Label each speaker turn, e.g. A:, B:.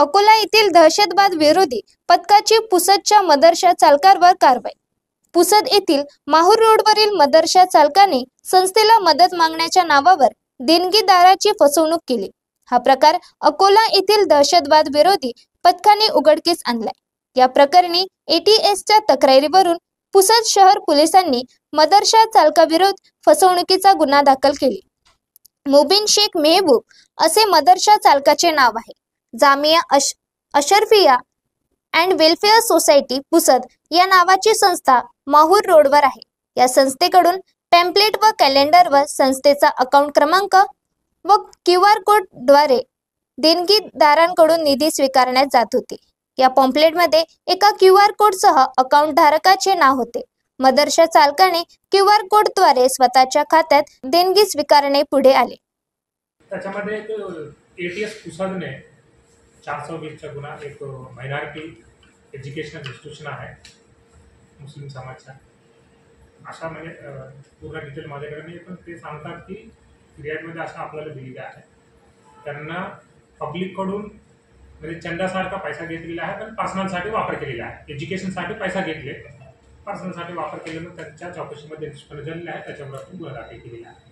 A: अकोला येथील दहशतवाद विरोधी पथकाची पुसदच्या मदरशा चालकावर कारवाई। पुसद येथील माहूर रोडवरील मदरशा चालकाने संस्थेला मदत मागण्याच्या नावावर देणगीदाराची फसवणूक केली। हा प्रकार अकोला येथील दहशतवाद विरोधी पथकाने उघडकीस आणलाय। या प्रकरणी एटीएसच्या तक्रारीवरून पुसद शहर पोलिसांनी मदरशा चालकाविरोध फसवणुकीचा गुन्हा दाखल केली। मुबीन शेख मेहबूब असे मदरशा चालकाचे नाव आहे। Jamia Ashrafia and welfare society Pusad या नावाची संस्था माहूर रोडवर आहे। या संस्थेकडून टेम्पलेट व कॅलेंडरवर संस्थेचा अकाउंट क्रमांक व QR कोडद्वारे देणगीदारांकडून निधी स्वीकारण्यात जात होती। या पॉम्पलेटमध्ये एका QR कोडसह अकाउंट धारकाचे नाव होते। मदरशा चालकाने QR कोडद्वारे स्वतःच्या खात्यात देणगी स्वीकारणे पुढे आले।
B: त्याच्यामध्ये एटीएस पुसदने 420 चा गुन्हा एक मायनॉरिटी एज्युकेशनल इन्स्टिट्यूशन आहे मुस्लिम समाजचा अशा म्हणजे पूर्ण डिटेल माझ्याकडे नाही, पण ते सांगतात की फिर्यादमध्ये असं आपल्याला दिलेलं आहे त्यांना पब्लिककडून म्हणजे चंदासारखा पैसा घेतलेला आहे, पण पर्सनलसाठी वापर केलेला आहे। एज्युकेशनसाठी पैसा घेतले, पर्सनलसाठी वापर केल्यानं त्यांच्या चौकशीमध्ये निष्पन्न झालेला आहे। त्याच्यावर गुन्हा दाखल केलेला आहे।